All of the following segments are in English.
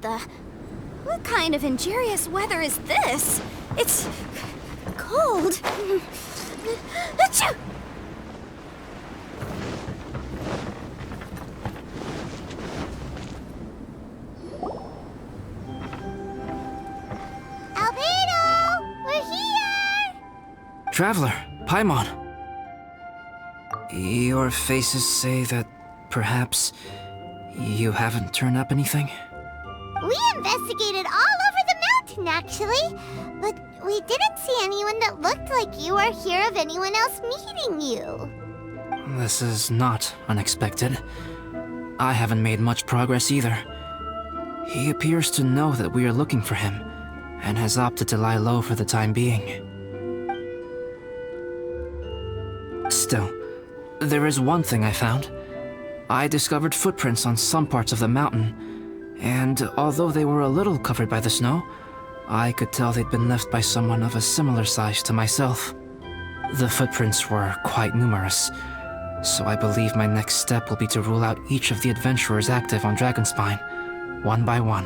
the... What kind of injurious weather is this? It's... cold. Achoo! Albedo! We're here! Traveler, Paimon. Your faces say that perhaps you haven't turned up anything? We investigated all over the mountain, actually. But we didn't see anyone that looked like you or hear of anyone else meeting you. This is not unexpected. I haven't made much progress either. He appears to know that we are looking for him, and has opted to lie low for the time being. Still, there is one thing I found. I discovered footprints on some parts of the mountain, and although they were a little covered by the snow, I could tell they'd been left by someone of a similar size to myself. The footprints were quite numerous, so I believe my next step will be to rule out each of the adventurers active on Dragonspine, one by one.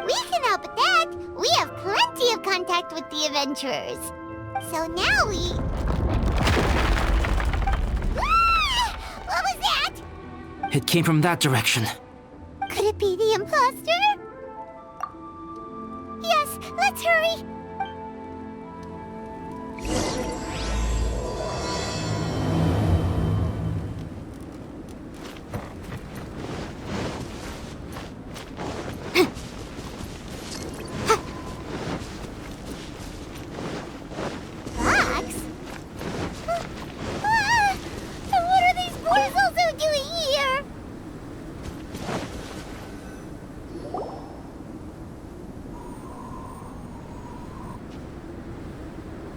We can help with that. We have plenty of contact with the adventurers. So now we... Ah! What was that? It came from that direction. Could it be the imposter? Yes, let's hurry. Fox? What are these boys also doing here?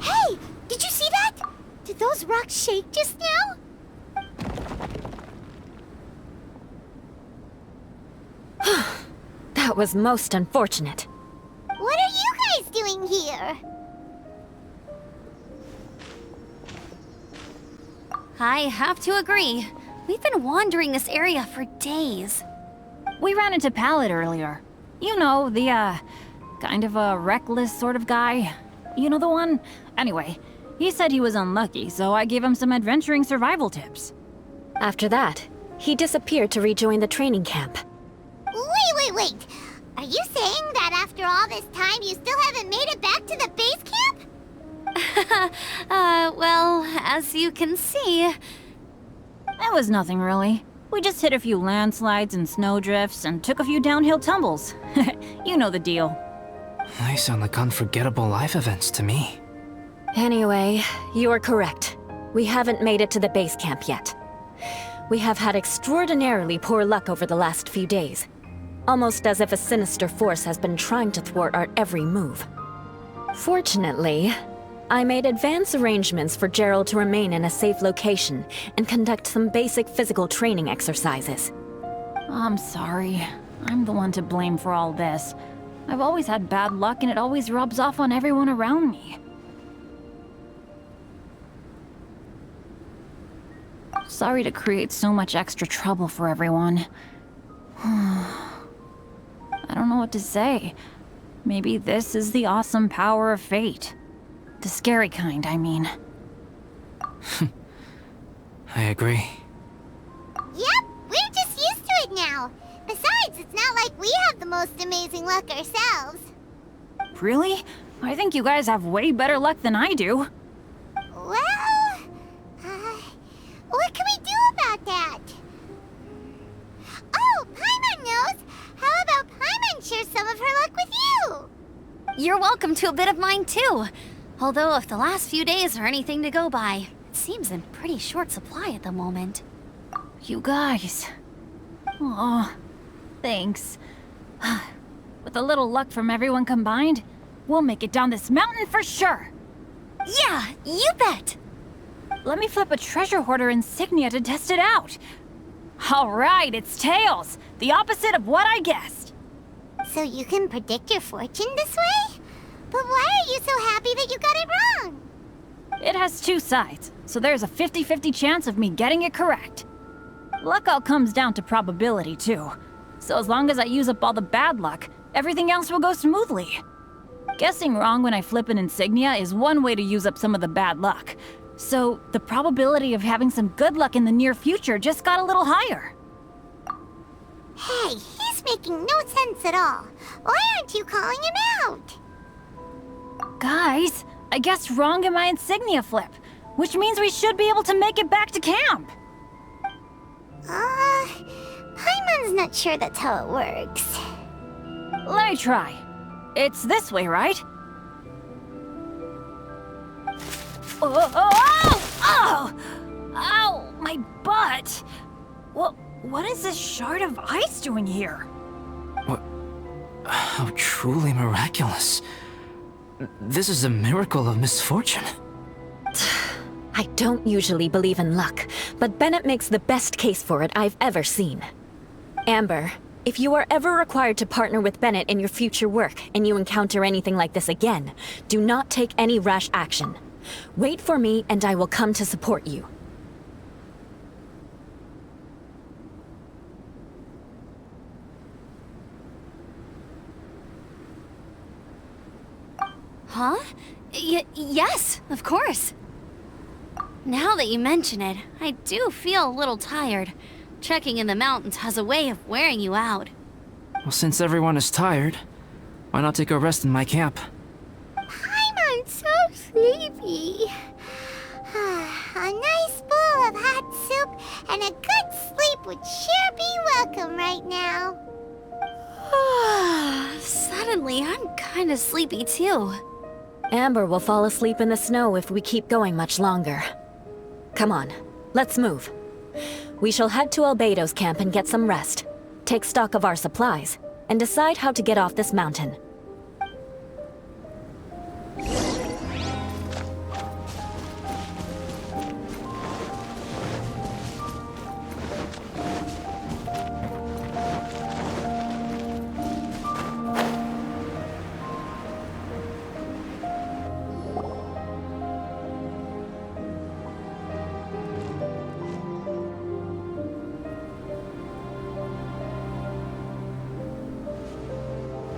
Hey! Did you see that? Did those rocks shake just now? That was most unfortunate. What are you guys doing here? I have to agree. We've been wandering this area for days. We ran into Pallet earlier. You know, the, kind of a reckless sort of guy. You know the one? Anyway, he said he was unlucky, so I gave him some adventuring survival tips. After that, he disappeared to rejoin the training camp. Wait. Are you saying that after all this time you still haven't made it back to the base camp? Well, as you can see... It was nothing really. We just hit a few landslides and snowdrifts and took a few downhill tumbles. You know the deal. They sound like unforgettable life events to me. Anyway, you are correct. We haven't made it to the base camp yet. We have had extraordinarily poor luck over the last few days. Almost as if a sinister force has been trying to thwart our every move. Fortunately, I made advance arrangements for Gerald to remain in a safe location and conduct some basic physical training exercises. I'm sorry. I'm the one to blame for all this. I've always had bad luck and it always rubs off on everyone around me. Sorry to create so much extra trouble for everyone. I don't know what to say. Maybe this is the awesome power of fate. The scary kind, I mean. I agree. Yep, we're just used to it now. Besides, it's not like we have the most amazing luck ourselves. Really? I think you guys have way better luck than I do. Well, what can we do about that? Oh, Paimon knows! How about Paimon share some of her luck with you? You're welcome to a bit of mine too. Although if the last few days are anything to go by, it seems in pretty short supply at the moment. You guys. Aw, thanks. With a little luck from everyone combined, we'll make it down this mountain for sure. Yeah, you bet! Let me flip a treasure hoarder insignia to test it out. All right, it's tails. The opposite of what I guessed. So you can predict your fortune this way? But why are you so happy that you got it wrong? It has two sides, so there's a 50-50 chance of me getting it correct. Luck all comes down to probability, too. So as long as I use up all the bad luck, everything else will go smoothly. Guessing wrong when I flip an insignia is one way to use up some of the bad luck. So the probability of having some good luck in the near future just got a little higher. Hey, he's making no sense at all. Why aren't you calling him out? Guys, I guessed wrong in my insignia flip, which means we should be able to make it back to camp. Paimon's not sure that's how it works. Let me try. It's this way, right? Oh! Ow! My butt! What is this shard of ice doing here? What? How truly miraculous. This is a miracle of misfortune. I don't usually believe in luck, but Bennett makes the best case for it I've ever seen. Amber, if you are ever required to partner with Bennett in your future work and you encounter anything like this again, do not take any rash action. Wait for me and I will come to support you. Huh? Yes, of course. Now that you mention it, I do feel a little tired. Trekking in the mountains has a way of wearing you out. Well, since everyone is tired, why not take a rest in my camp? Paimon's so sleepy. A nice bowl of hot soup and a good sleep would sure be welcome right now. Suddenly, I'm kinda sleepy too. Amber will fall asleep in the snow if we keep going much longer. Come on, let's move. We shall head to Albedo's camp and get some rest, take stock of our supplies, and decide how to get off this mountain.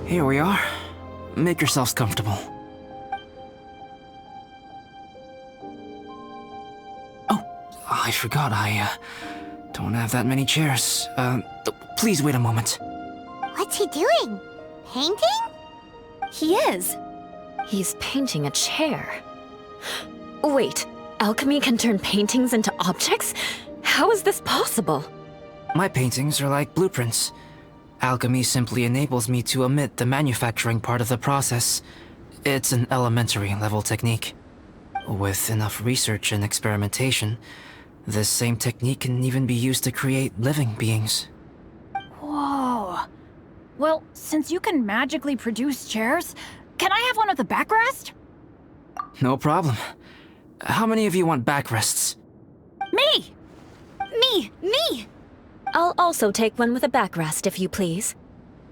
Here we are. Make yourselves comfortable. Oh, I forgot I don't have that many chairs. Please wait a moment. What's he doing? Painting? He is. He's painting a chair. Wait, alchemy can turn paintings into objects? How is this possible? My paintings are like blueprints. Alchemy simply enables me to omit the manufacturing part of the process. It's an elementary level technique. With enough research and experimentation, this same technique can even be used to create living beings. Whoa. Well, since you can magically produce chairs, can I have one with a backrest? No problem. How many of you want backrests? Me! Me! I'll also take one with a backrest, if you please.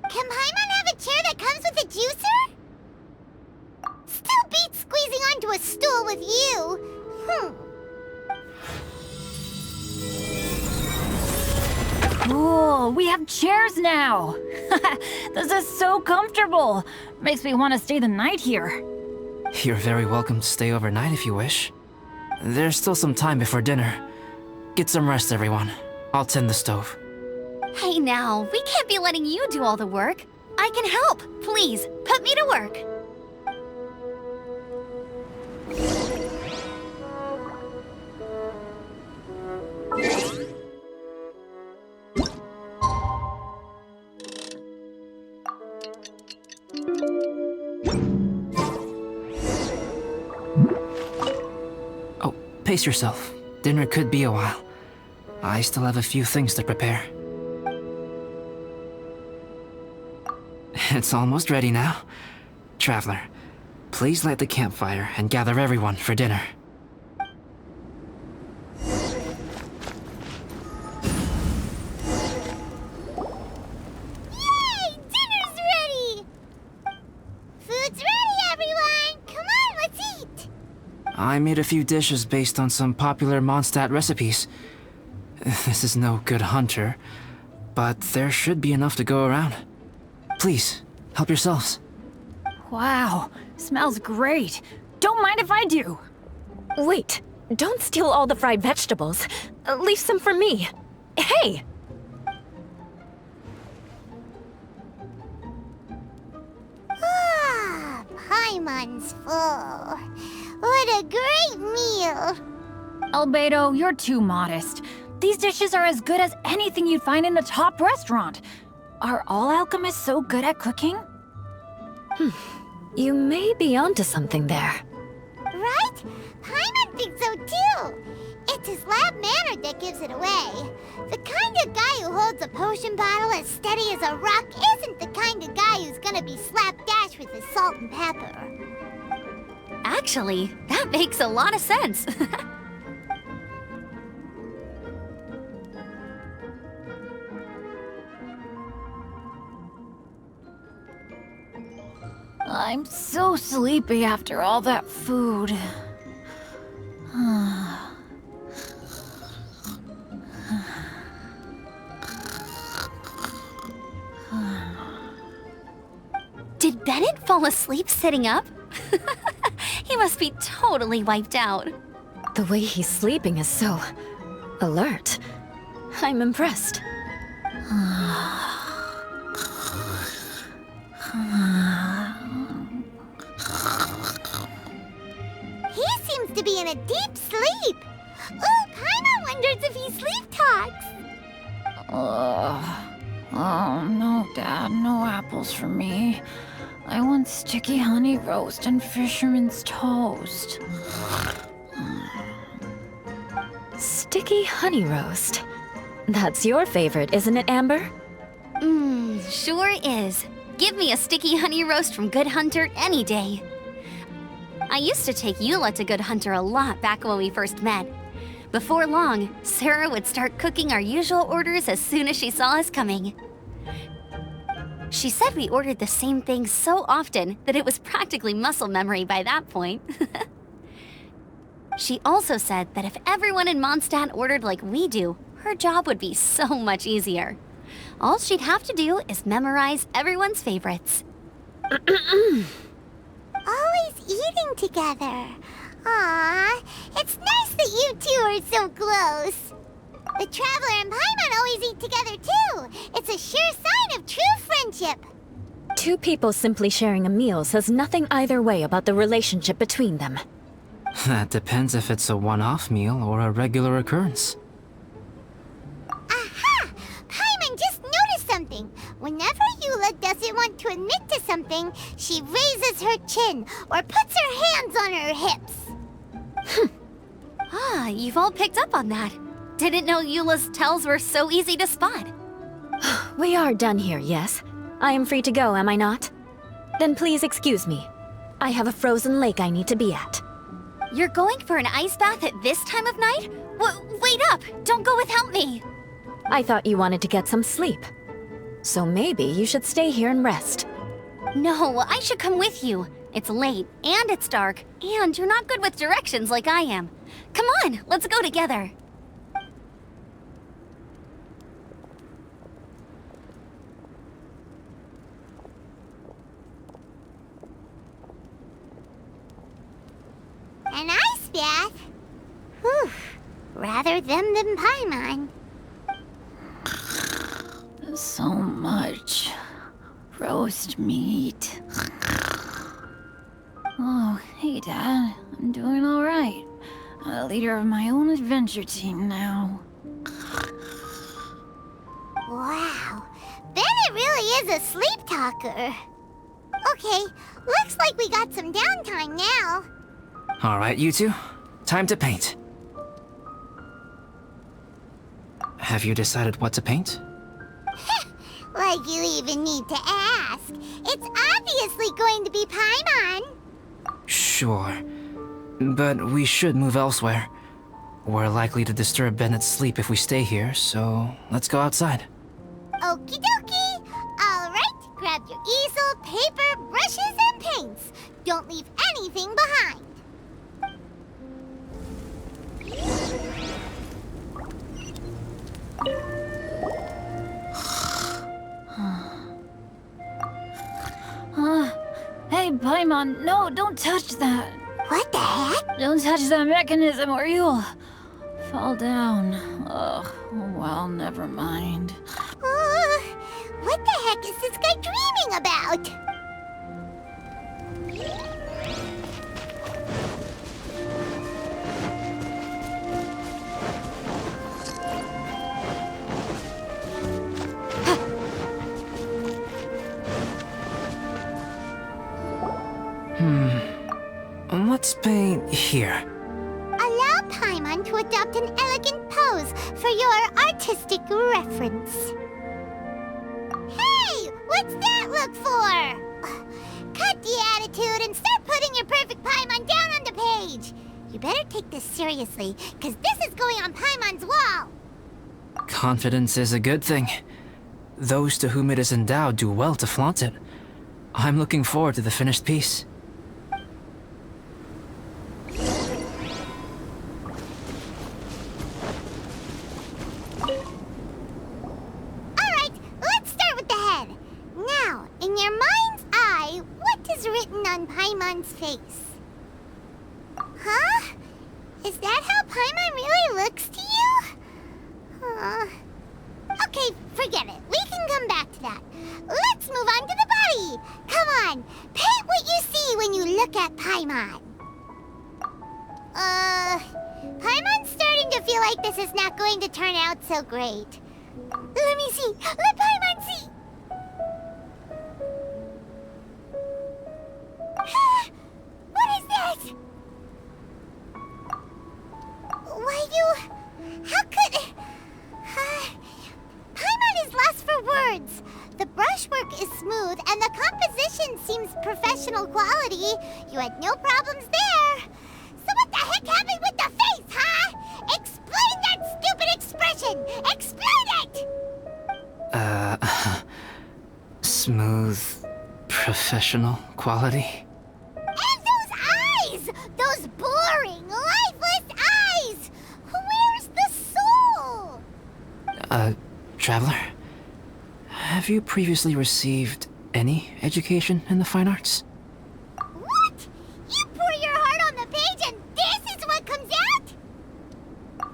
Can Paimon have a chair that comes with a juicer? Still beats squeezing onto a stool with you. Cool, we have chairs now! This is so comfortable! Makes me want to stay the night here. You're very welcome to stay overnight if you wish. There's still some time before dinner. Get some rest, everyone. I'll tend the stove. Hey now, we can't be letting you do all the work. I can help. Please, put me to work. Oh, pace yourself. Dinner could be a while. I still have a few things to prepare. It's almost ready now. Traveler, please light the campfire and gather everyone for dinner. Yay! Dinner's ready! Food's ready, everyone! Come on, let's eat! I made a few dishes based on some popular Mondstadt recipes. This is no good hunter, but there should be enough to go around. Please, help yourselves. Wow, smells great. Don't mind if I do. Wait, don't steal all the fried vegetables. Leave some for me. Hey! Ah, Paimon's full. What a great meal! Albedo, you're too modest. These dishes are as good as anything you'd find in a top restaurant. Are all alchemists so good at cooking? You may be onto something there. Right? Paimon thinks so too. It's his lab manner that gives it away. The kind of guy who holds a potion bottle as steady as a rock isn't the kind of guy who's gonna be slapdash with his salt and pepper. Actually, that makes a lot of sense. I'm so sleepy after all that food. Did Bennett fall asleep sitting up? He must be totally wiped out. The way he's sleeping is so alert. I'm impressed. He seems to be in a deep sleep. Ooh, Paimon wonders if he sleep talks. Oh, no, Dad, no apples for me. I want sticky honey roast and fisherman's toast. Sticky honey roast. That's your favorite, isn't it, Amber? Sure is. Give me a sticky honey roast from Good Hunter any day. I used to take Eula to Good Hunter a lot back when we first met. Before long, Sarah would start cooking our usual orders as soon as she saw us coming. She said we ordered the same thing so often that it was practically muscle memory by that point. She also said that if everyone in Mondstadt ordered like we do, her job would be so much easier. All she'd have to do is memorize everyone's favorites. Always eating together. Aww, it's nice that you two are so close. The Traveler and Paimon always eat together too. It's a sure sign of true friendship. Two people simply sharing a meal says nothing either way about the relationship between them. That depends if it's a one-off meal or a regular occurrence. Aha! Paimon just noticed something. Whenever Eula doesn't want to admit to something, she raises her chin or puts her hands on her hips. Ah, you've all picked up on that. Didn't know Eula's tells were so easy to spot. We are done here, yes? I am free to go, am I not? Then please excuse me. I have a frozen lake I need to be at. You're going for an ice bath at this time of night? Wait up! Don't go without me! I thought you wanted to get some sleep. So maybe you should stay here and rest. No, I should come with you. It's late, and it's dark, and you're not good with directions like I am. Come on, let's go together. An ice bath? Whew. Rather them than Paimon. So much roast meat. Oh, hey, Dad. I'm doing all right. I'm a leader of my own adventure team now. Wow. Bennett really is a sleep talker. Okay, looks like we got some downtime now. Alright, you two. Time to paint. Have you decided what to paint? Like you even need to ask. It's obviously going to be Paimon. Sure. But we should move elsewhere. We're likely to disturb Bennett's sleep if we stay here, so let's go outside. Okie dokie. All right, grab your easel, paper, brushes, and paints. Don't leave anything behind. Hey, Paimon, no, don't touch that. What the heck? Don't touch that mechanism or you'll fall down. Ugh, well, never mind. What the heck is this guy dreaming about? Let's paint here. Allow Paimon to adopt an elegant pose for your artistic reference. Hey! What's that look for? Cut the attitude and start putting your perfect Paimon down on the page. You better take this seriously, because this is going on Paimon's wall. Confidence is a good thing. Those to whom it is endowed do well to flaunt it. I'm looking forward to the finished piece. Alright, let's start with the head. Now, in your mind's eye, what is written on Paimon's face? Huh? Is that how Paimon really looks to you? Okay, forget it. We can come back to that. Let's move on to the body. Come on, paint what you see when you look at Paimon. Paimon's starting to feel like this is not going to turn out so great. Let me see. Let Paimon see. What is this? How could... Paimon is lost for words. The brushwork is smooth and the composition seems professional quality. You had no problems there. So what the heck happened with the face, huh? Explain that stupid expression! Explain it! Smooth, professional quality. And those eyes! Those boring, lifeless eyes! Where's the soul? Traveler? Have you previously received any education in the fine arts? What? You pour your heart on the page and this is what comes out?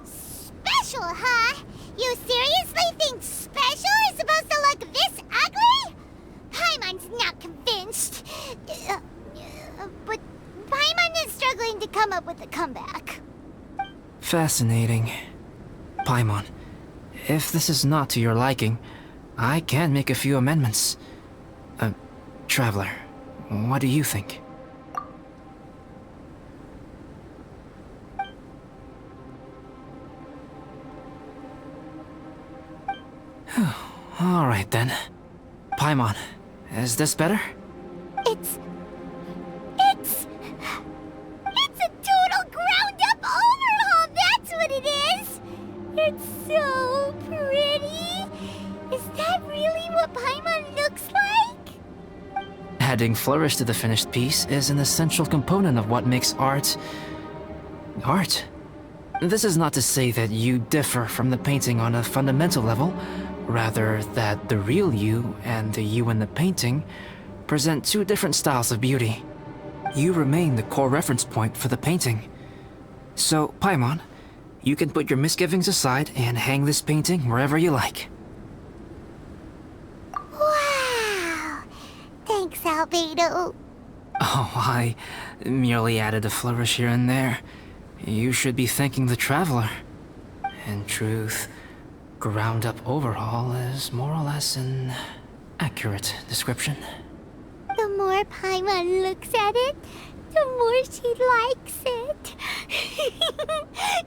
Special, huh? You seriously think special is supposed to look this ugly? Paimon's not convinced. But Paimon is struggling to come up with a comeback. Fascinating. Paimon, if this is not to your liking, I can make a few amendments. Traveler, what do you think? All right then. Paimon, is this better? It's a total ground-up overhaul, that's what it is! It's so pretty! Is that really what Paimon looks like? Adding flourish to the finished piece is an essential component of what makes art... art. This is not to say that you differ from the painting on a fundamental level, rather that the real you and the you in the painting present two different styles of beauty. You remain the core reference point for the painting. So, Paimon, you can put your misgivings aside and hang this painting wherever you like. Wow! Thanks, Albedo. Oh, I merely added a flourish here and there. You should be thanking the Traveler. In truth, ground-up overhaul is more or less an accurate description. The more Paimon looks at it, the more she likes it.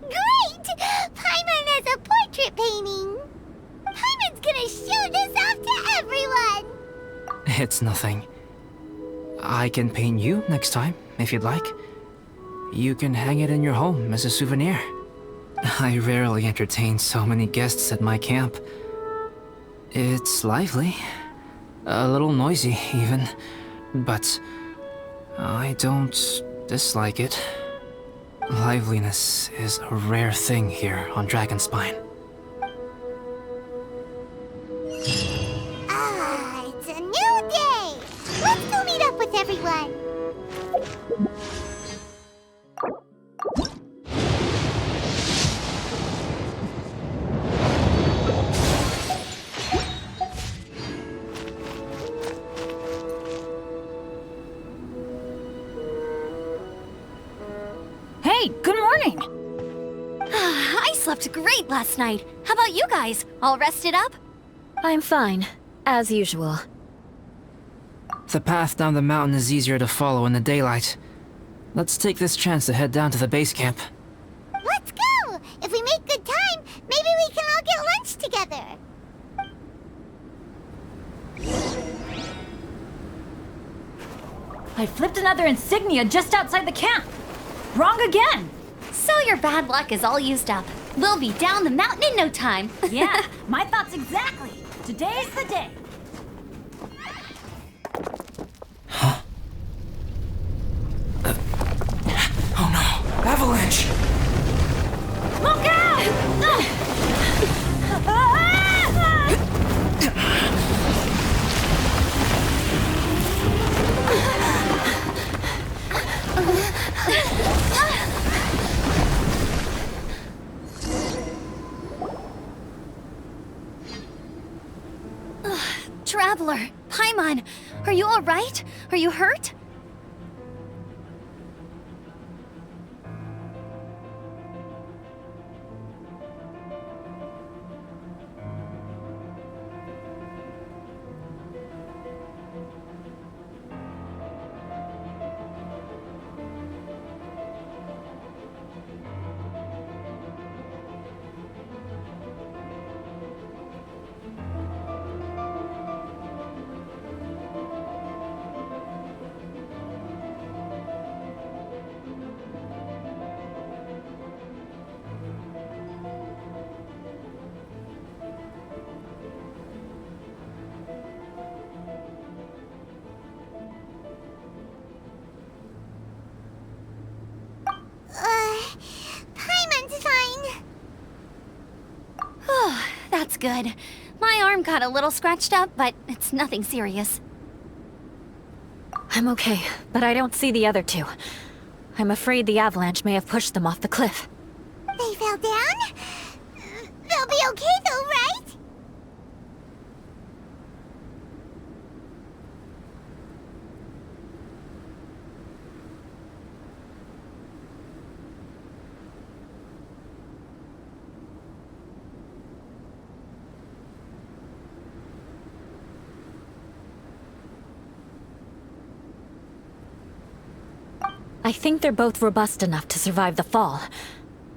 Great! Paimon has a portrait painting. Paimon's gonna show this off to everyone. It's nothing. I can paint you next time, if you'd like. You can hang it in your home as a souvenir. I rarely entertain so many guests at my camp. It's lively. A little noisy, even. But I don't dislike it. Liveliness is a rare thing here on Dragonspine. Ah, it's a new day. Let's go meet up with everyone. Hey, good morning! I slept great last night. How about you guys? All rested up? I'm fine, as usual. The path down the mountain is easier to follow in the daylight. Let's take this chance to head down to the base camp. Let's go! If we make good time, maybe we can all get lunch together. I flipped another insignia just outside the camp! Wrong again! So your bad luck is all used up. We'll be down the mountain in no time. Yeah, my thoughts exactly! Today's the day! Oh no! Avalanche! Look out! Traveler, Paimon, are you all right? Are you hurt? Paimon's fine. Oh, that's good. My arm got a little scratched up, but it's nothing serious. I'm okay, but I don't see the other two. I'm afraid the avalanche may have pushed them off the cliff. They fell down? They'll be okay though, right? I think they're both robust enough to survive the fall.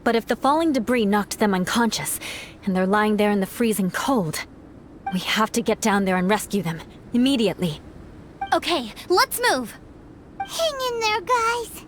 But if the falling debris knocked them unconscious, and they're lying there in the freezing cold, we have to get down there and rescue them, immediately. Okay, let's move. Hang in there, guys.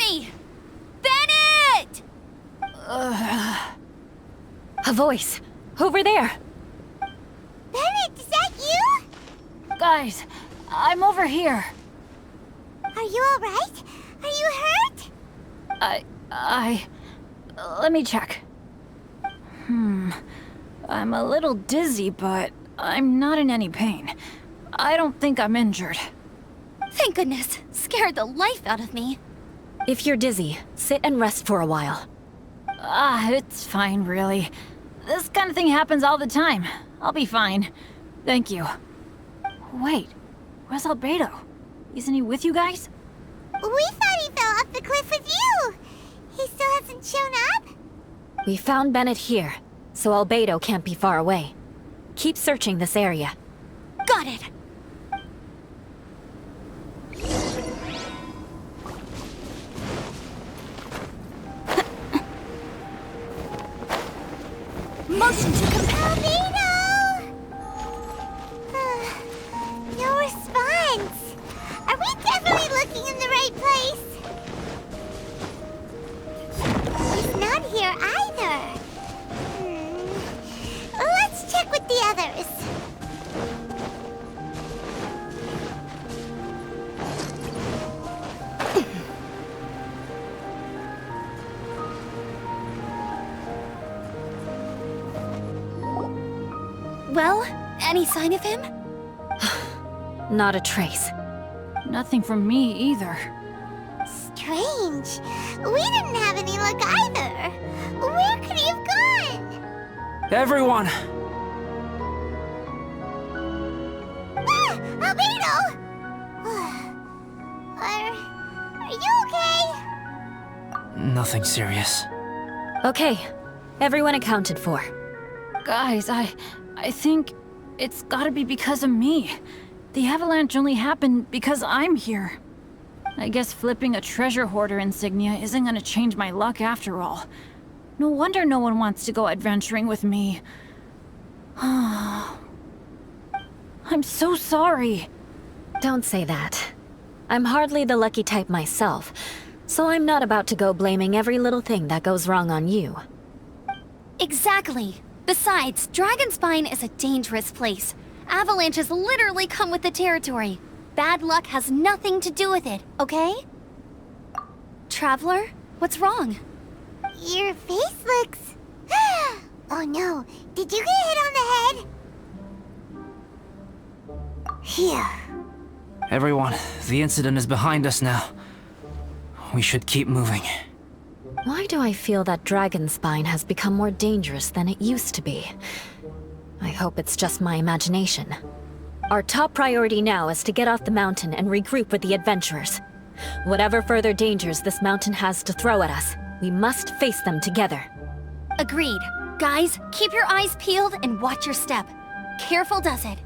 me! Bennett! A voice. Over there. Bennett, is that you? Guys, I'm over here. Are you alright? Are you hurt? Let me check. I'm a little dizzy, but I'm not in any pain. I don't think I'm injured. Thank goodness. Scared the life out of me. If you're dizzy, sit and rest for a while. It's fine, really. This kind of thing happens all the time. I'll be fine. Thank you. Wait, where's Albedo? Isn't he with you guys? We thought he fell off the cliff with you. He still hasn't shown up? We found Bennett here, so Albedo can't be far away. Keep searching this area. Got it. Motion to compel. Albedo! No response. Are we definitely looking in the right place? He's not here either. Let's check with the others. Well, any sign of him? Not a trace. Nothing from me either. Strange. We didn't have any luck either. Where could he have gone? Everyone! Ah! Albedo! Are you okay? Nothing serious. Okay, everyone accounted for. Guys, I think it's gotta be because of me. The avalanche only happened because I'm here. I guess flipping a treasure hoarder insignia isn't gonna change my luck after all. No wonder no one wants to go adventuring with me. I'm so sorry. Don't say that. I'm hardly the lucky type myself, so I'm not about to go blaming every little thing that goes wrong on you. Exactly. Besides, Dragonspine is a dangerous place. Avalanches literally come with the territory. Bad luck has nothing to do with it, okay? Traveler, what's wrong? Your face looks... Oh no, did you get hit on the head? Phew. Everyone, the incident is behind us now. We should keep moving. Why do I feel that Dragonspine has become more dangerous than it used to be? I hope it's just my imagination. Our top priority now is to get off the mountain and regroup with the adventurers. Whatever further dangers this mountain has to throw at us, we must face them together. Agreed. Guys, keep your eyes peeled and watch your step. Careful does it.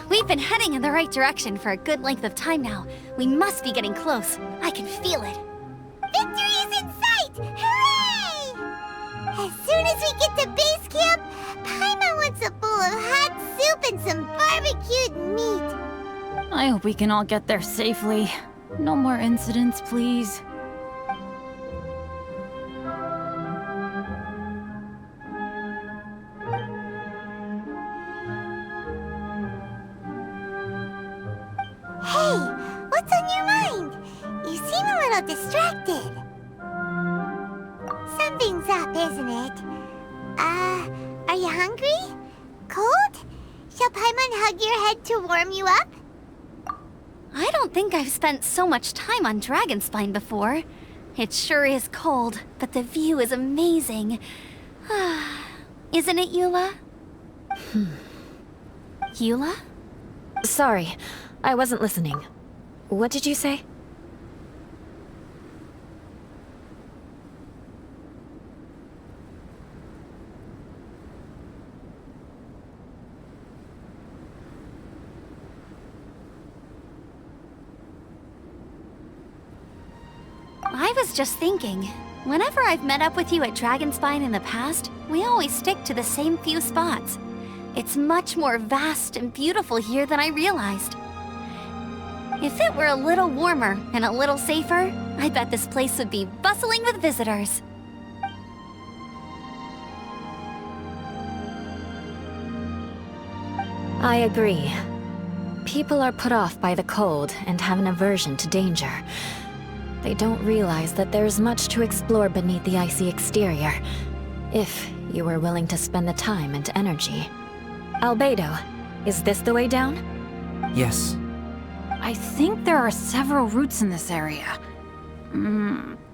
We've been heading in the right direction for a good length of time now. We must be getting close. I can feel it. Victory is in sight! Hooray! As soon as we get to base camp, Paimon wants a bowl of hot soup and some barbecued meat. I hope we can all get there safely. No more incidents, please. Hey, what's on your mind? You seem a little distracted. Something's up, isn't it? Are you hungry? Cold? Shall Paimon hug your head to warm you up? I don't think I've spent so much time on Dragonspine before. It sure is cold, but the view is amazing. Isn't it, Eula? Eula? Sorry, I wasn't listening. What did you say? I was just thinking, whenever I've met up with you at Dragonspine in the past, we always stick to the same few spots. It's much more vast and beautiful here than I realized. If it were a little warmer and a little safer, I bet this place would be bustling with visitors. I agree. People are put off by the cold and have an aversion to danger. They don't realize that there's much to explore beneath the icy exterior, if you were willing to spend the time and energy. Albedo, is this the way down? Yes. I think there are several routes in this area.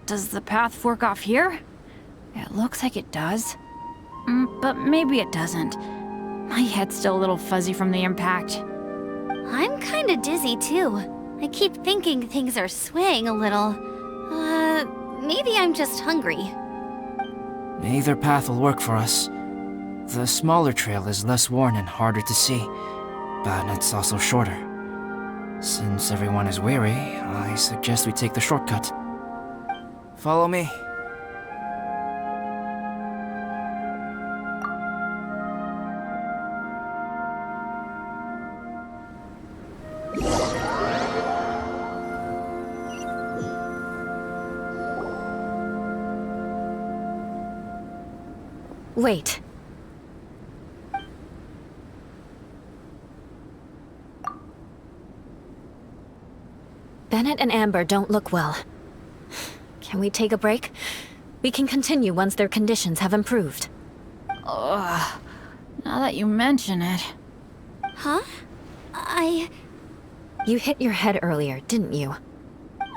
Does the path fork off here? It looks like it does. But maybe it doesn't. My head's still a little fuzzy from the impact. I'm kinda dizzy too. I keep thinking things are swaying a little. Maybe I'm just hungry. Either path will work for us. The smaller trail is less worn and harder to see, but it's also shorter. Since everyone is weary, I suggest we take the shortcut. Follow me. Wait. Bennett and Amber don't look well. Can we take a break? We can continue once their conditions have improved. Ugh. Now that you mention it. Huh? You hit your head earlier, didn't you?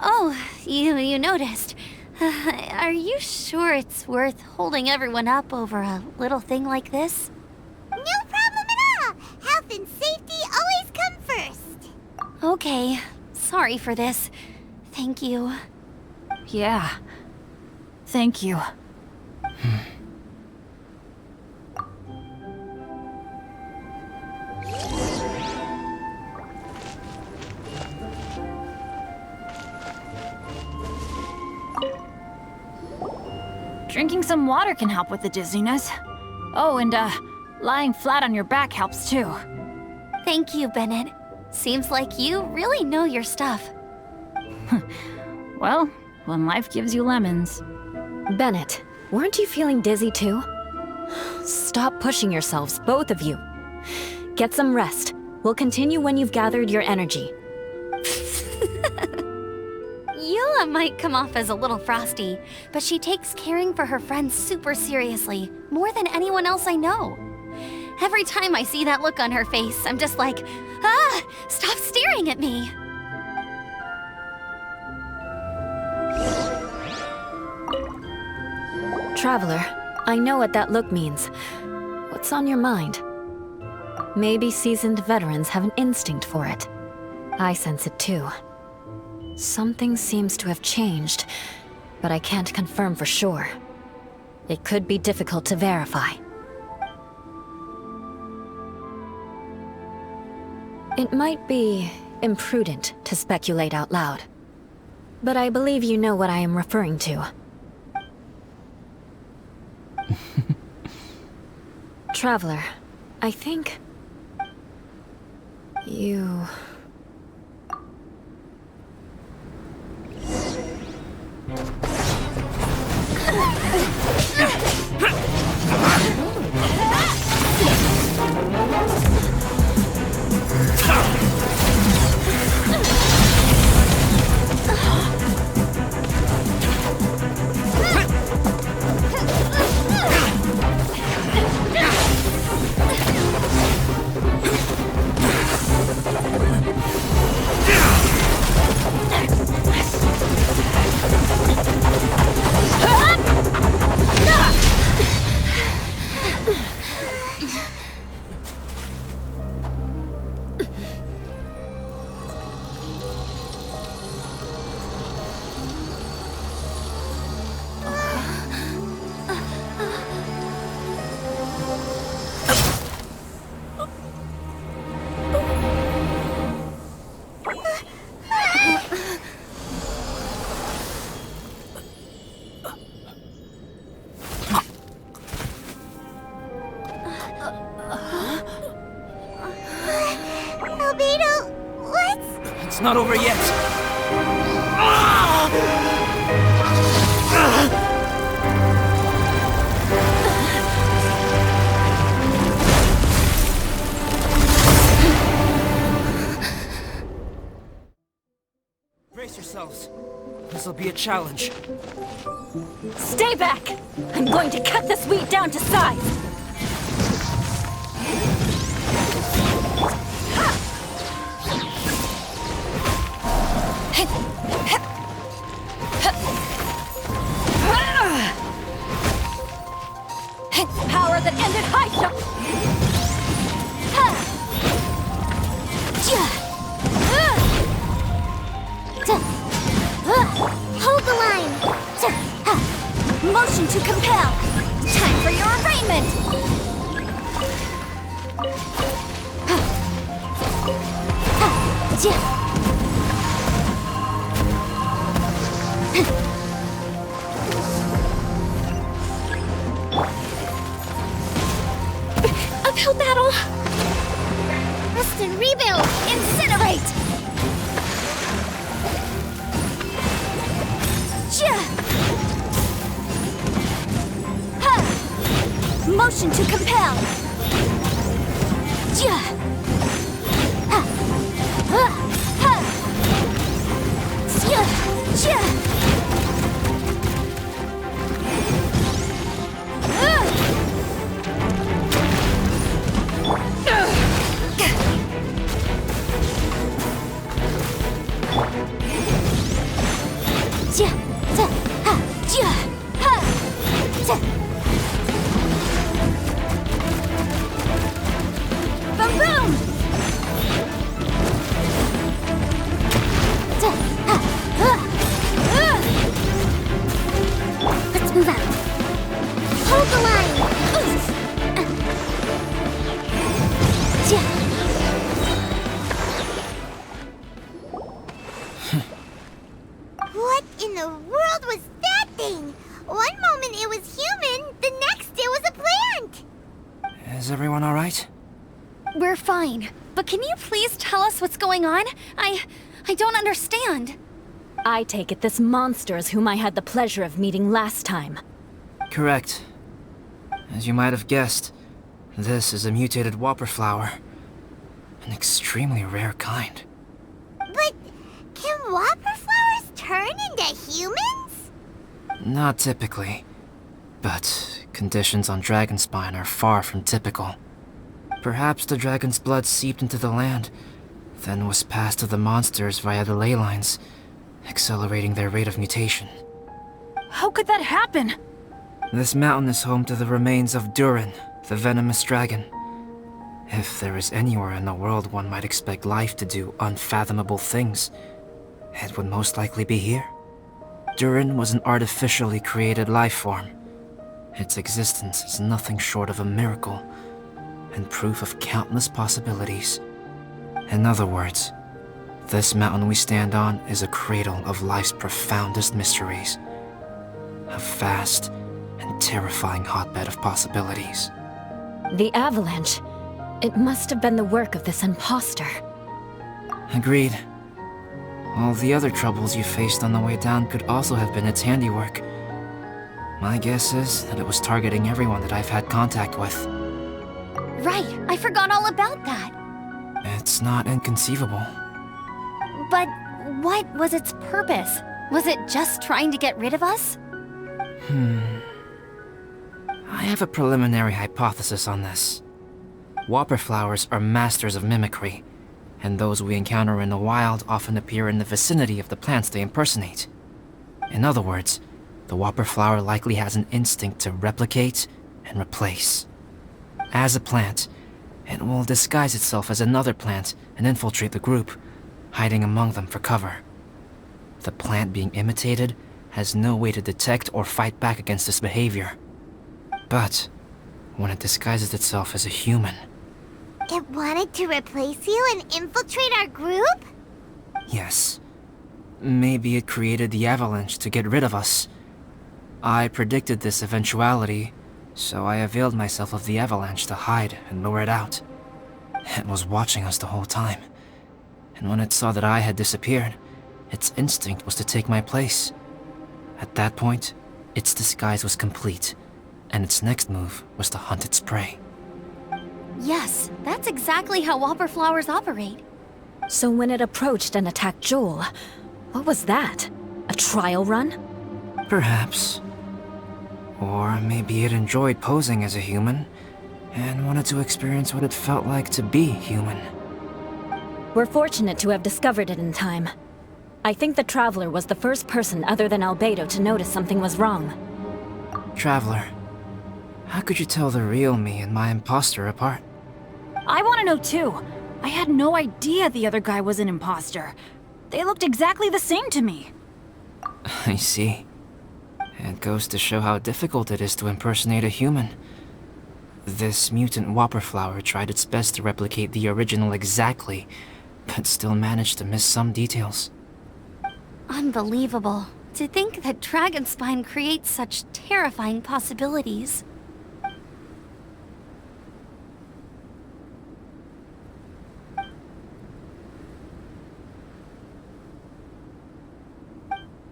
Oh, you noticed. Are you sure it's worth holding everyone up over a little thing like this? No problem at all! Health and safety always come first! Okay, sorry for this. Thank you. Yeah. Thank you. Drinking some water can help with the dizziness. Oh, and lying flat on your back helps too. Thank you, Bennett. Seems like you really know your stuff. Well, when life gives you lemons. Bennett, weren't you feeling dizzy too? Stop pushing yourselves, both of you. Get some rest. We'll continue when you've gathered your energy. Eula might come off as a little frosty, but she takes caring for her friends super seriously, more than anyone else I know. Every time I see that look on her face, I'm just like, stop staring at me! Traveler, I know what that look means. What's on your mind? Maybe seasoned veterans have an instinct for it. I sense it too. Something seems to have changed, but I can't confirm for sure. It could be difficult to verify. It might be imprudent to speculate out loud, but I believe you know what I am referring to. Traveler, I think... you... not over yet! Brace yourselves. This'll be a challenge. Stay back! I'm going to cut this wheat down to size! Power that ended high jump! Hold the line! Motion to compel! Time for your arraignment! Uphill battle! Rest and rebuild! Incinerate! Motion to compel! Boom boom! Let's move out. Hold the line! What in the world was that thing? One moment it was human, the next it was a plant! Is everyone alright? We're fine. But can you please tell us what's going on? I don't understand. I take it this monster is whom I had the pleasure of meeting last time. Correct. As you might have guessed, this is a mutated whopper flower. An extremely rare kind. But can whopper flowers turn into humans? Not typically. But conditions on Dragonspine are far from typical. Perhaps the dragon's blood seeped into the land, then was passed to the monsters via the ley lines, accelerating their rate of mutation. How could that happen? This mountain is home to the remains of Durin, the venomous dragon. If there is anywhere in the world one might expect life to do unfathomable things, it would most likely be here. Durin was an artificially created life form. Its existence is nothing short of a miracle, and proof of countless possibilities. In other words, this mountain we stand on is a cradle of life's profoundest mysteries. A vast and terrifying hotbed of possibilities. The avalanche. It must have been the work of this imposter. Agreed. All the other troubles you faced on the way down could also have been its handiwork. My guess is that it was targeting everyone that I've had contact with. Right, I forgot all about that. It's not inconceivable. But what was its purpose? Was it just trying to get rid of us? I have a preliminary hypothesis on this. Whopper flowers are masters of mimicry, and those we encounter in the wild often appear in the vicinity of the plants they impersonate. In other words, the whopper flower likely has an instinct to replicate and replace. As a plant, it will disguise itself as another plant and infiltrate the group, hiding among them for cover. The plant being imitated has no way to detect or fight back against this behavior. But when it disguises itself as a human... It wanted to replace you and infiltrate our group? Yes. Maybe it created the avalanche to get rid of us. I predicted this eventuality, so I availed myself of the avalanche to hide and lure it out. It was watching us the whole time, and when it saw that I had disappeared, its instinct was to take my place. At that point, its disguise was complete, and its next move was to hunt its prey. Yes, that's exactly how whopper flowers operate. So when it approached and attacked Joel, what was that? A trial run? Perhaps. Or maybe it enjoyed posing as a human, and wanted to experience what it felt like to be human. We're fortunate to have discovered it in time. I think the Traveler was the first person other than Albedo to notice something was wrong. Traveler, how could you tell the real me and my imposter apart? I want to know too. I had no idea the other guy was an imposter. They looked exactly the same to me. I see. It goes to show how difficult it is to impersonate a human. This mutant whopper flower tried its best to replicate the original exactly, but still managed to miss some details. Unbelievable. To think that Dragonspine creates such terrifying possibilities.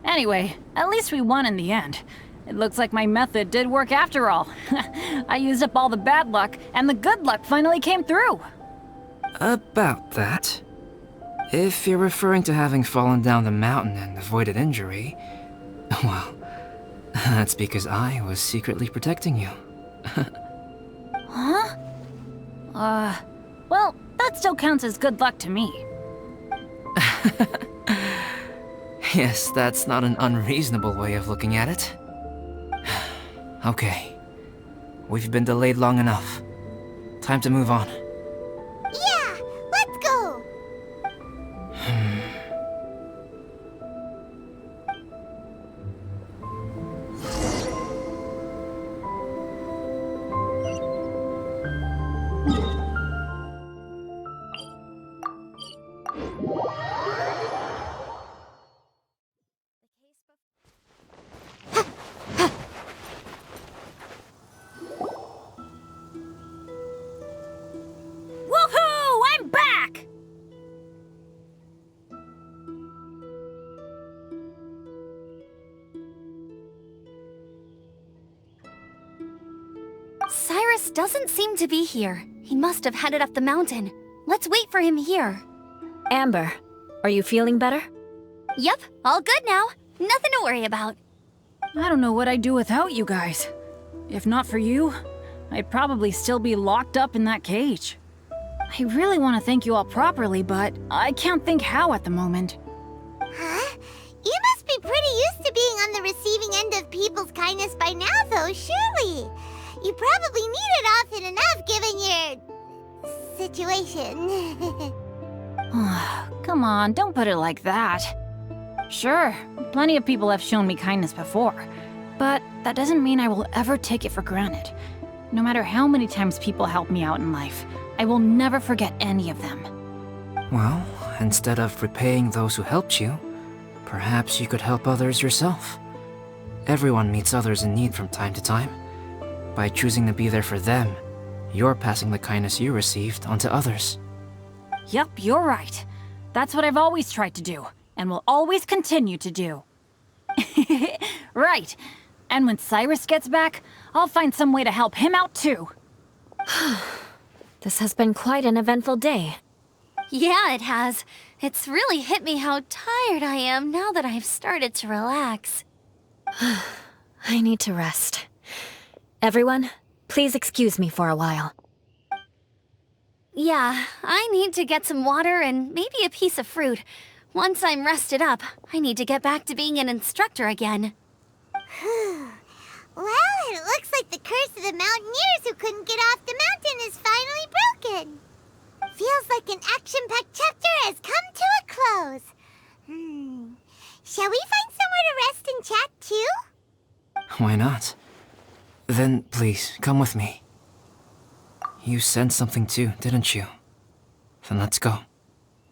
Anyway, at least we won in the end. It looks like my method did work after all. I used up all the bad luck, and the good luck finally came through. About that. If you're referring to having fallen down the mountain and avoided injury, well, that's because I was secretly protecting you. Huh? Well, that still counts as good luck to me. Yes, that's not an unreasonable way of looking at it. Okay. We've been delayed long enough. Time to move on. Yeah, let's go! Woohoo! I'm back! Cyrus doesn't seem to be here. He must have headed up the mountain. Let's wait for him here. Amber, are you feeling better? Yep, all good now. Nothing to worry about. I don't know what I'd do without you guys. If not for you, I'd probably still be locked up in that cage. I really want to thank you all properly, but I can't think how at the moment. Huh? You must be pretty used to being on the receiving end of people's kindness by now, though, surely. You probably need it often enough given your situation. Come on, don't put it like that. Sure, plenty of people have shown me kindness before, but that doesn't mean I will ever take it for granted. No matter how many times people help me out in life, I will never forget any of them. Well, instead of repaying those who helped you, perhaps you could help others yourself. Everyone meets others in need from time to time. By choosing to be there for them, you're passing the kindness you received on to others. Yep, you're right. That's what I've always tried to do, and will always continue to do. Right. And when Cyrus gets back, I'll find some way to help him out too. This has been quite an eventful day. Yeah, it has. It's really hit me how tired I am now that I've started to relax. I need to rest. Everyone, please excuse me for a while. Yeah, I need to get some water and maybe a piece of fruit. Once I'm rested up, I need to get back to being an instructor again. Well, it looks like the curse of the mountaineers who couldn't get off the mountain is finally broken. Feels like an action-packed chapter has come to a close. Shall we find somewhere to rest and chat too? Why not? Then please, come with me. You sensed something too, didn't you? Then let's go.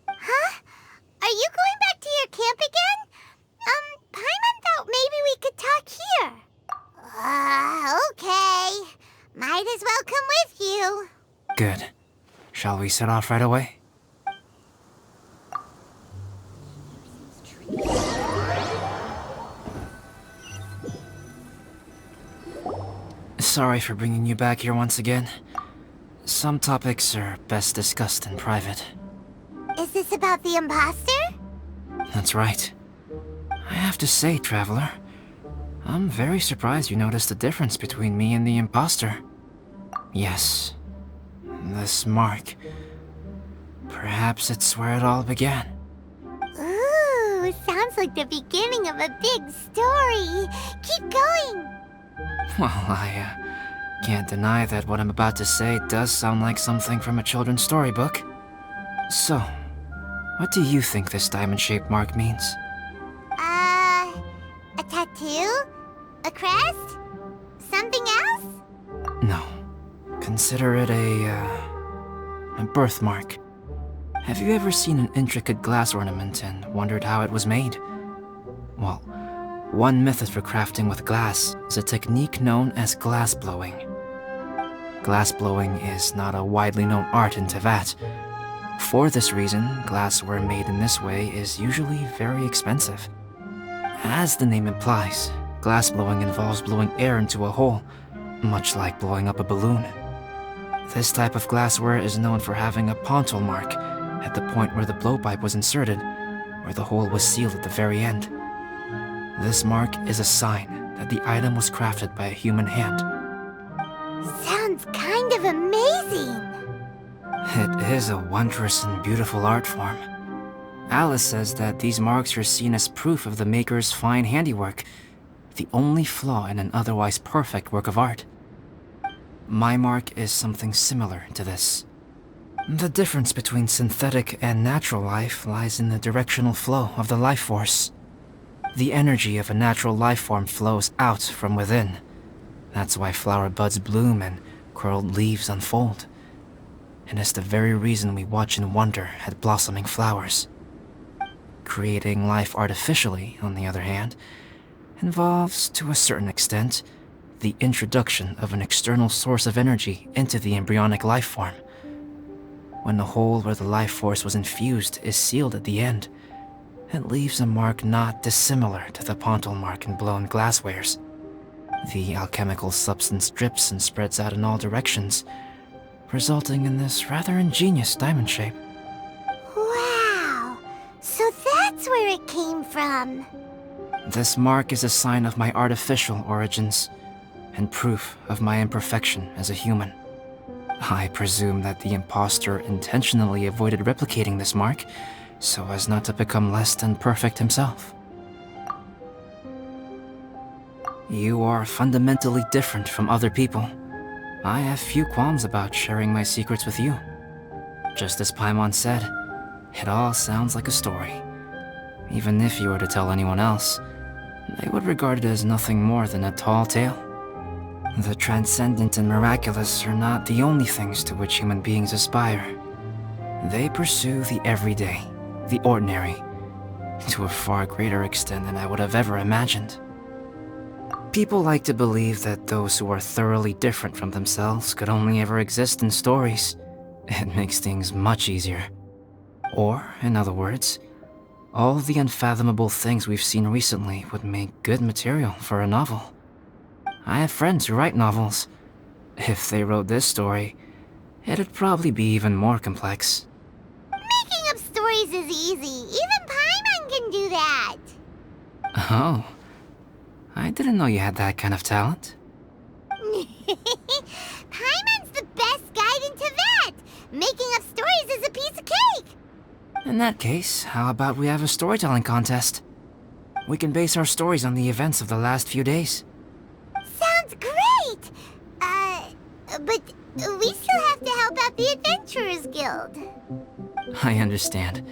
Huh? Are you going back to your camp again? Paimon thought maybe we could talk here. Okay. Might as well come with you. Good. Shall we set off right away? Sorry for bringing you back here once again. Some topics are best discussed in private. Is this about the imposter? That's right. I have to say, Traveler, I'm very surprised you noticed the difference between me and the imposter. Yes, this mark. Perhaps it's where it all began. Ooh, sounds like the beginning of a big story. Keep going. Well, I can't deny that what I'm about to say does sound like something from a children's storybook. So, what do you think this diamond-shaped mark means? A tattoo? A crest? Something else? No. Consider it a birthmark. Have you ever seen an intricate glass ornament and wondered how it was made? Well, one method for crafting with glass is a technique known as glass blowing. Glass blowing is not a widely known art in Teyvat. For this reason, glassware made in this way is usually very expensive. As the name implies, glass blowing involves blowing air into a hole, much like blowing up a balloon. This type of glassware is known for having a pontal mark at the point where the blowpipe was inserted, where the hole was sealed at the very end. This mark is a sign that the item was crafted by a human hand. Sounds kind of amazing. It is a wondrous and beautiful art form. Alice says that these marks are seen as proof of the maker's fine handiwork, the only flaw in an otherwise perfect work of art. My mark is something similar to this. The difference between synthetic and natural life lies in the directional flow of the life force. The energy of a natural life form flows out from within. That's why flower buds bloom and curled leaves unfold. And it's the very reason we watch and wonder at blossoming flowers. Creating life artificially, on the other hand, involves, to a certain extent, the introduction of an external source of energy into the embryonic life form. When the hole where the life force was infused is sealed at the end, it leaves a mark not dissimilar to the pontal mark in blown glasswares. The alchemical substance drips and spreads out in all directions, resulting in this rather ingenious diamond shape. Wow, so that's where it came from. This mark is a sign of my artificial origins, and proof of my imperfection as a human. I presume that the imposter intentionally avoided replicating this mark, so as not to become less than perfect himself. You are fundamentally different from other people. I have few qualms about sharing my secrets with you. Just as Paimon said, it all sounds like a story. Even if you were to tell anyone else, they would regard it as nothing more than a tall tale. The transcendent and miraculous are not the only things to which human beings aspire. They pursue the everyday, the ordinary, to a far greater extent than I would have ever imagined. People like to believe that those who are thoroughly different from themselves could only ever exist in stories. It makes things much easier. Or, in other words, all the unfathomable things we've seen recently would make good material for a novel. I have friends who write novels. If they wrote this story, it'd probably be even more complex. Making up stories is easy. Even Paimon can do that. Oh. I didn't know you had that kind of talent. Paimon's the best guide in Teyvat. Making up stories is a piece of cake. In that case, how about we have a storytelling contest? We can base our stories on the events of the last few days. Sounds great! But we still have to help out the Adventurers Guild. I understand.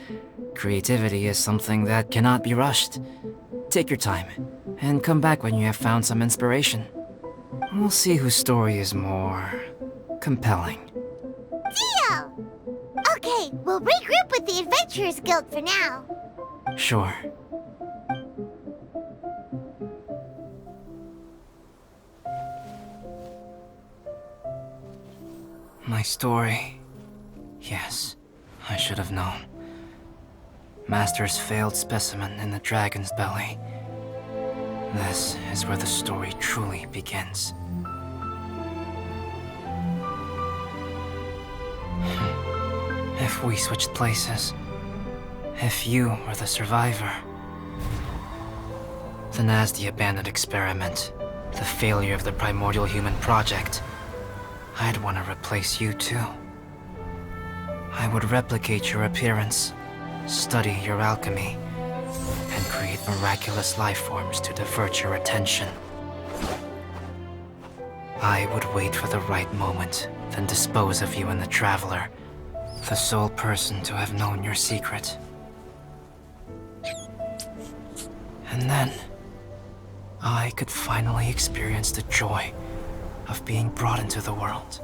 Creativity is something that cannot be rushed. Take your time, and come back when you have found some inspiration. We'll see whose story is more compelling. Deal! Okay, we'll regroup with the Adventurers Guild for now. Sure. My story. Yes, I should have known. Master's failed specimen in the dragon's belly. This is where the story truly begins. if we switched places? If you were the survivor? Then as the abandoned experiment, the failure of the primordial human project, I'd want to replace you too. I would replicate your appearance, study your alchemy, and create miraculous life forms to divert your attention. I would wait for the right moment, then dispose of you and the Traveler, the sole person to have known your secret. And then, I could finally experience the joy of being brought into the world.